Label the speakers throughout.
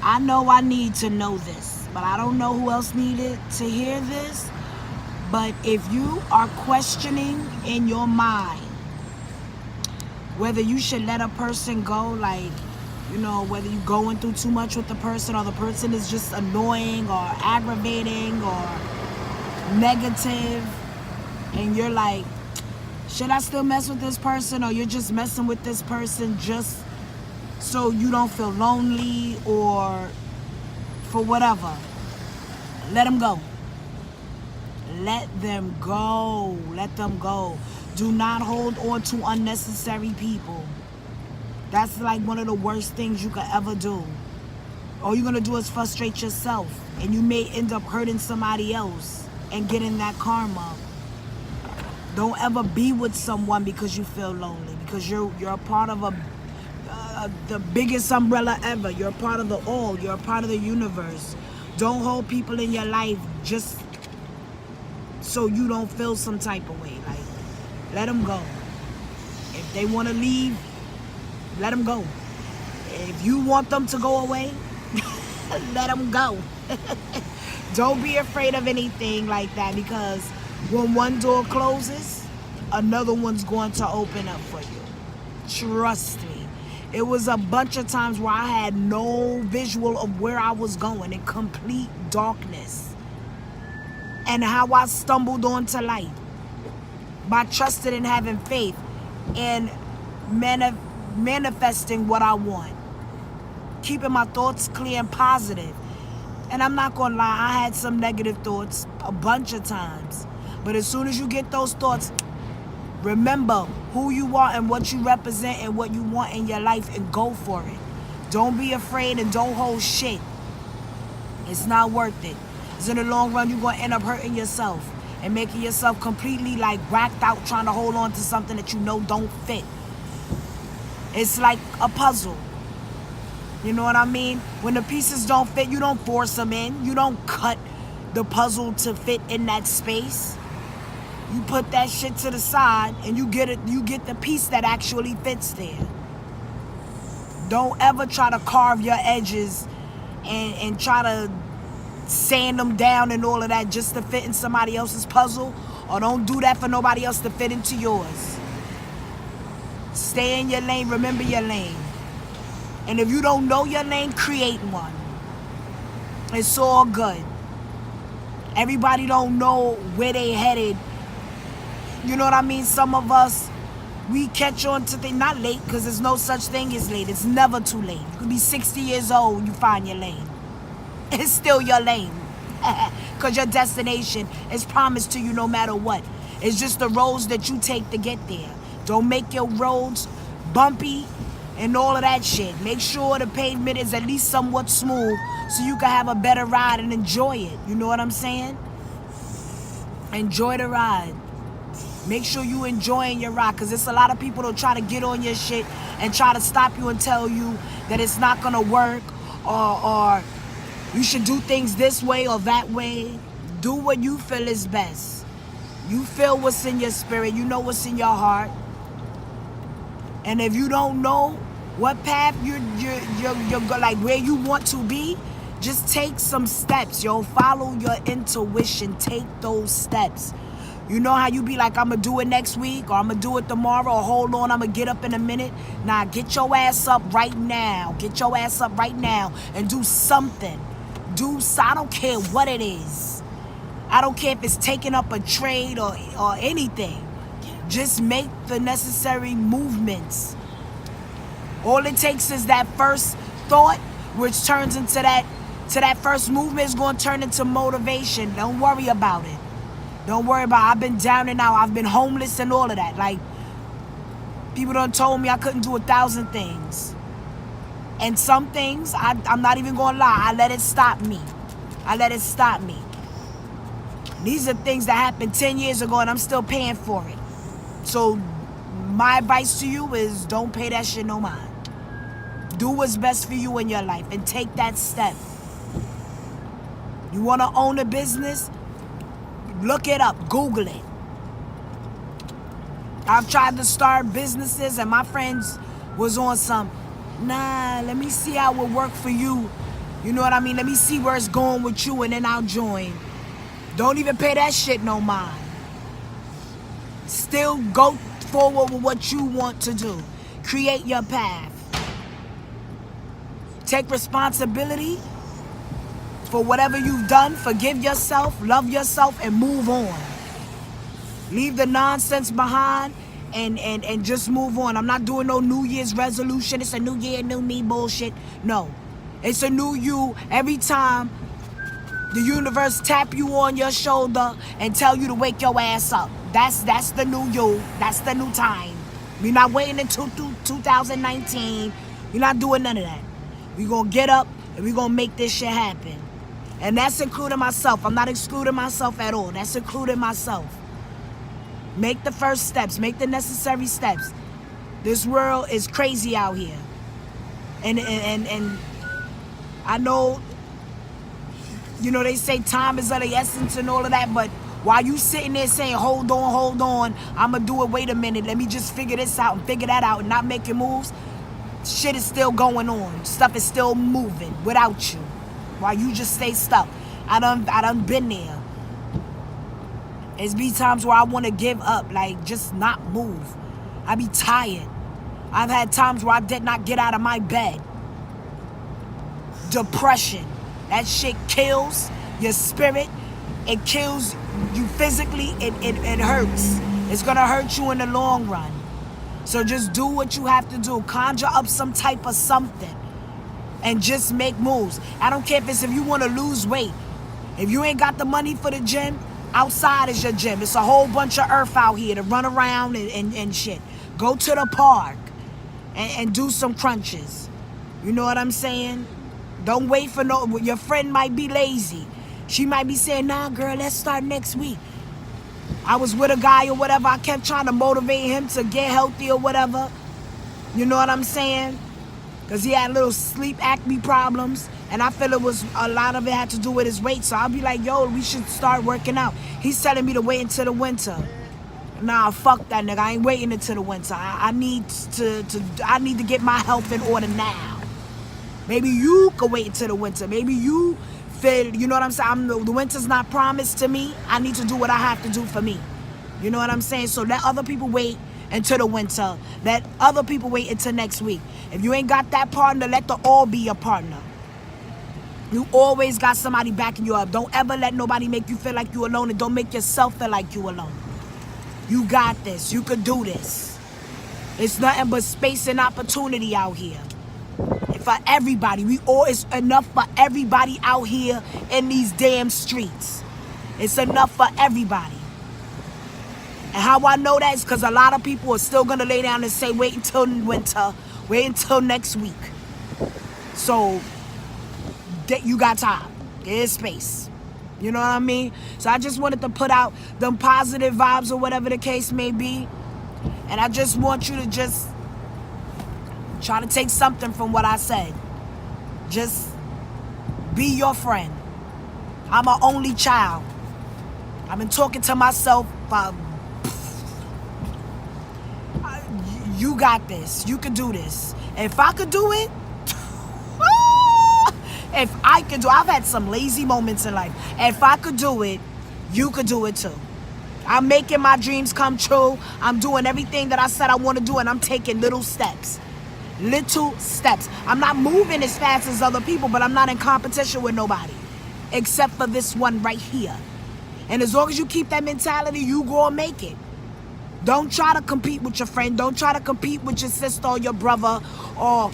Speaker 1: I know I need to know this, but I don't know who else needed to hear this. But if you are questioning in your mind whether you should let a person go, like, you know, whether you're going through too much with the person, or the person is just annoying or aggravating or negative, and you're like, should I still mess with this person? Or you're just messing with this person just so you don't feel lonely or for whatever. Let them go. Let them go. Let them go. Do not hold on to unnecessary people. That's like one of the worst things you could ever do. All you're going to do is frustrate yourself, and you may end up hurting somebody else and getting that karma. Don't ever be with someone because you feel lonely, because you're a part of the biggest umbrella ever. You're a part of the all. You're a part of the universe. Don't hold people in your life just so you don't feel some type of way. Like, let them go. If they want to leave, let them go. If you want them to go away, let them go. Don't be afraid of anything like that, because when one door closes, another one's going to open up for you. Trust me. It was a bunch of times where I had no visual of where I was going, in complete darkness. And how I stumbled onto light by trusting and having faith and manifesting what I want. Keeping my thoughts clear and positive. And I'm not gonna lie, I had some negative thoughts a bunch of times. But as soon as you get those thoughts, remember who you are and what you represent and what you want in your life, and go for it. Don't be afraid and don't hold shit. It's not worth it. Because in the long run, you're going to end up hurting yourself and making yourself completely like whacked out trying to hold on to something that you know don't fit. It's like a puzzle. You know what I mean? When the pieces don't fit, you don't force them in. You don't cut the puzzle to fit in that space. You put that shit to the side and you get it. You get the piece that actually fits there. Don't ever try to carve your edges and try to sand them down and all of that just to fit in somebody else's puzzle. Or don't do that for nobody else to fit into yours. Stay in your lane. Remember your lane. And if you don't know your lane, create one. It's all good. Everybody don't know where they headed. You know what I mean? Some of us, we catch on to things, not late, because there's no such thing as late. It's never too late. You could be 60 years old when you find your lane. It's still your lane. Because your destination is promised to you no matter what. It's just the roads that you take to get there. Don't make your roads bumpy and all of that shit. Make sure the pavement is at least somewhat smooth so you can have a better ride and enjoy it. You know what I'm saying? Enjoy the ride. Make sure you enjoying your ride, because there's a lot of people that try to get on your shit and try to stop you and tell you that it's not going to work, or you should do things this way or that way. Do what you feel is best. You feel what's in your spirit. You know what's in your heart. And if you don't know what path you're like where you want to be, just take some steps, yo. Follow your intuition. Take those steps. You know how you be like, I'm going to do it next week, or I'm going to do it tomorrow, or hold on, I'm going to get up in a minute. Nah, get your ass up right now. Get your ass up right now and do something. I don't care what it is. I don't care if it's taking up a trade or anything. Just make the necessary movements. All it takes is that first thought, which turns into that first movement is going to turn into motivation. Don't worry about it. Don't worry about it. I've been down and out. I've been homeless and all of that. Like, people done told me I couldn't do 1,000 things. And some things, I'm not even going to lie, I let it stop me. These are things that happened 10 years ago and I'm still paying for it. So my advice to you is don't pay that shit no mind. Do what's best for you in your life and take that step. You want to own a business? Look it up. Google it. I've tried to start businesses and my friends was on some, nah, let me see how it will work for you You know what I mean? Let me see where it's going with you, and then I'll join. Don't even pay that shit no mind. Still go forward with what you want to do. Create your path. Take responsibility for whatever you've done. Forgive yourself, love yourself, and move on. Leave the nonsense behind and just move on. I'm not doing no New Year's resolution. It's a new year, new me bullshit. No. It's a new you. Every time the universe tap you on your shoulder and tell you to wake your ass up. That's the new you. That's the new time. We're not waiting until 2019. We're not doing none of that. We're going to get up and we're going to make this shit happen. And that's including myself. I'm not excluding myself at all. That's including myself. Make the first steps. Make the necessary steps. This world is crazy out here. And I know, you know, they say time is of the essence and all of that, but while you sitting there saying, hold on, I'm going to do it, wait a minute, let me just figure this out and figure that out and not making moves, shit is still going on. Stuff is still moving without you while you just stay stuck. I done been there. It's be times where I want to give up, like just not move. I be tired. I've had times where I did not get out of my bed. Depression. That shit kills your spirit. It kills you physically. It hurts. It's going to hurt you in the long run. So just do what you have to do. Conjure up some type of something. And just make moves. I don't care if you want to lose weight. If you ain't got the money for the gym, outside is your gym. It's a whole bunch of earth out here to run around and shit. Go to the park and do some crunches. You know what I'm saying? Don't wait for your friend might be lazy. She might be saying, nah, girl, let's start next week. I was with a guy or whatever. I kept trying to motivate him to get healthy or whatever. You know what I'm saying? Because he had little sleep acne problems. And I feel a lot of it had to do with his weight. So I'll be like, yo, we should start working out. He's telling me to wait until the winter. Nah, fuck that nigga. I ain't waiting until the winter. I need to get my health in order now. Maybe you could wait until the winter. Maybe you feel, you know what I'm saying? The winter's not promised to me. I need to do what I have to do for me. You know what I'm saying? So let other people wait until the winter. Let other people wait until next week. If you ain't got that partner, let the all be your partner. You always got somebody backing you up. Don't ever let nobody make you feel like you alone, and don't make yourself feel like you alone. You got this. You could do this. It's nothing but space and opportunity out here. For everybody. It's enough for everybody out here in these damn streets. It's enough for everybody. And how I know that is because a lot of people are still going to lay down and say, wait until winter. Wait until next week. So, you got time. There's space. You know what I mean? So I just wanted to put out them positive vibes or whatever the case may be. And I just want you to just try to take something from what I said. Just be your friend. I'm an only child. I've been talking to myself. You got this. You can do this. If I could do it, I've had some lazy moments in life. If I could do it, you could do it too. I'm making my dreams come true. I'm doing everything that I said I want to do, and I'm taking little steps. Little steps. I'm not moving as fast as other people, but I'm not in competition with nobody except for this one right here. And as long as you keep that mentality, you gonna make it. Don't try to compete with your friend. Don't try to compete with your sister or your brother or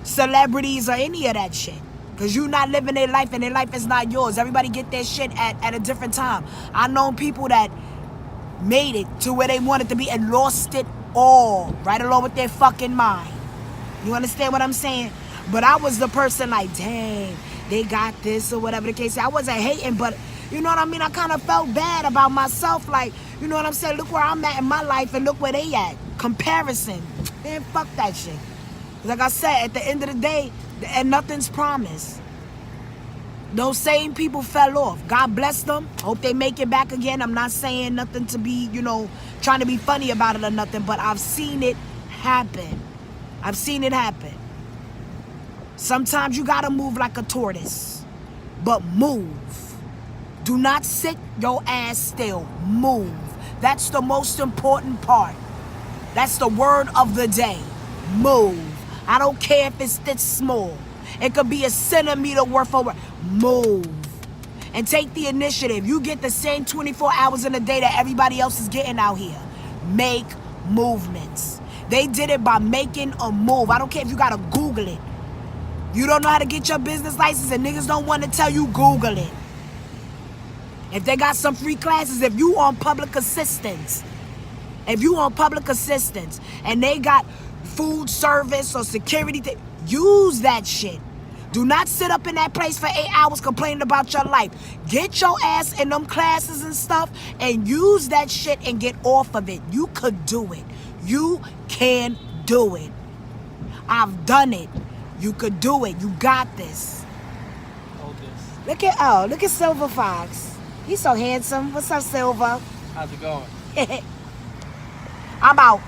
Speaker 1: celebrities or any of that shit. Because you're not living their life and their life is not yours. Everybody get their shit at a different time. I know people that made it to where they wanted to be and lost it all, right along with their fucking mind. You understand what I'm saying? But I was the person like, dang, they got this or whatever the case. I wasn't hating, but you know what I mean? I kind of felt bad about myself. Like, you know what I'm saying? Look where I'm at in my life and look where they at. Comparison. Man, fuck that shit. Like I said, at the end of the day, and nothing's promised. Those same people fell off. God bless them. Hope they make it back again. I'm not saying nothing to be, trying to be funny about it or nothing, but I've seen it happen. I've seen it happen. Sometimes you gotta move like a tortoise, but move. Do not sit your ass still. Move. That's the most important part. That's the word of the day. Move. I don't care if it's this small. It could be a centimeter worth of work. Move. And take the initiative. You get the same 24 hours in a day that everybody else is getting out here. Make movements. They did it by making a move. I don't care if you gotta Google it. You don't know how to get your business license and niggas don't want to tell you, Google it. If they got some free classes, if you on public assistance, and they got food service or security, use that shit. Do not sit up in that place for 8 hours complaining about your life. Get your ass in them classes and stuff and use that shit and get off of it. You could do it. You can do it. I've done it. You could do it. You got this.
Speaker 2: Hold this.
Speaker 1: Look at Silver Fox. He's so handsome. What's up, Silver?
Speaker 2: How's it going?
Speaker 1: I'm out.